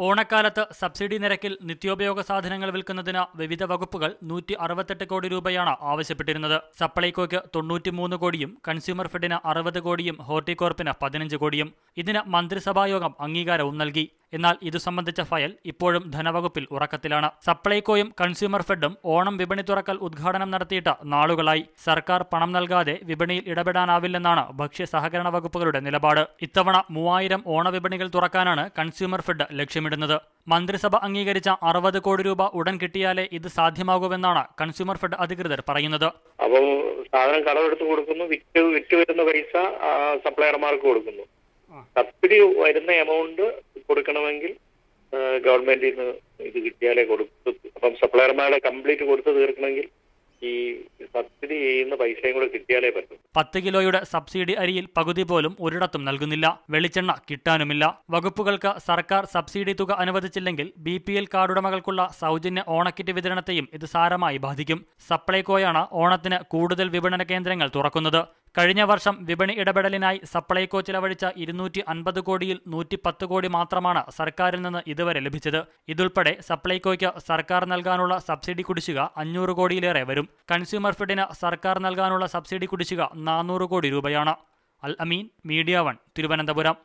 ഓണക്കാലത്ത് സബ്സിഡി നിരക്കിൽ നിത്യോപയോഗ സാധനങ്ങൾ വിൽക്കുന്നതിന് വിവിധ വകുപ്പുകൾ 168 കോടി രൂപയാണ് ആവശ്യപ്പെട്ടിരുന്നത്. സപ്ലൈകോയ്ക്ക് 93 കോടിയും കൺസ്യൂമർ ഫെഡിന് 60 കോടിയും ഹോർട്ടികോർപ്പിന് 15 കോടിയും. ഇതിന് മന്ത്രിസഭായോഗം അംഗീകാരവും നൽകി. എന്നാൽ ഇതു സംബന്ധിച്ച ഫയൽ ഇപ്പോഴും ധനവകുപ്പിൽ ഉറക്കത്തിലാണ്. സപ്ലൈകോയും കൺസ്യൂമർ ഫെഡും ഓണം വിപണി തുറക്കൽ ഉദ്ഘാടനം നടത്തിയിട്ട് നാളുകളായി. സർക്കാർ പണം നൽകാതെ വിപണിയിൽ ഇടപെടാനാവില്ലെന്നാണ് ഭക്ഷ്യ സഹകരണ വകുപ്പുകളുടെ നിലപാട്. ഇത്തവണ 3000 ഓണവിപണികൾ തുറക്കാനാണ് കൺസ്യൂമർ ഫെഡ് ലക്ഷ്യമിടുന്നത്. മന്ത്രിസഭ അംഗീകരിച്ച 60 കോടി രൂപ ഉടൻ കിട്ടിയാലേ ഇത് സാധ്യമാകൂവെന്നാണ് കൺസ്യൂമർ ഫെഡ് അധികൃതർ പറയുന്നത്. അപ്പോൾ സാധനം കടമെടുത്ത് കൊടുക്കുന്നു, വിറ്റ് വരുന്ന പൈസ സപ്ലയർമാർക്ക് കൊടുക്കുന്നു. സബ്സിഡി വരുന്ന എമൗണ്ട് കൊടുക്കണമെങ്കിൽ ഗവൺമെന്റിൽ നിന്ന് ഇത് കിട്ടിയാലേ കൊടുത്തു. അപ്പം സപ്ലയർമാരുടെ കംപ്ലീറ്റ് കൊടുത്ത് തീർക്കണമെങ്കിൽ ഈ സബ്സിഡി ചെയ്യുന്ന പൈസയും കൂടെ കിട്ടിയാലേ പറ്റും. 10 കിലോയുടെ സബ്സിഡി അരിയിൽ പകുതി പോലും ഒരിടത്തും നൽകുന്നില്ല. വെളിച്ചെണ്ണ കിട്ടാനുമില്ല. വകുപ്പുകൾക്ക് സർക്കാർ സബ്സിഡി തുക അനുവദിച്ചില്ലെങ്കിൽ BPL കാർഡുടമകൾക്കുള്ള സൗജന്യ ഓണക്കിറ്റ് വിതരണത്തെയും ഇത് സാരമായി ബാധിക്കും. സപ്ലൈകോയാണ് ഓണത്തിന് കൂടുതൽ വിപണന കേന്ദ്രങ്ങൾ തുറക്കുന്നത്. കഴിഞ്ഞ വർഷം വിപണി ഇടപെടലിനായി സപ്ലൈകോ ചിലവഴിച്ച 250 കോടിയിൽ 110 കോടി മാത്രമാണ് സർക്കാരിൽ നിന്ന് ഇതുവരെ ലഭിച്ചത്. ഇതുൾപ്പെടെ സപ്ലൈകോയ്ക്ക് സർക്കാർ നൽകാനുള്ള സബ്സിഡി കുടിശ്ശിക 500 കോടിയിലേറെ വരും. കൺസ്യൂമർ ഫെഡിന് സർക്കാർ നൽകാനുള്ള സബ്സിഡി കുടിശ്ശിക 400 കോടി രൂപയാണ്. അൽ അമീൻ, മീഡിയ 1, തിരുവനന്തപുരം.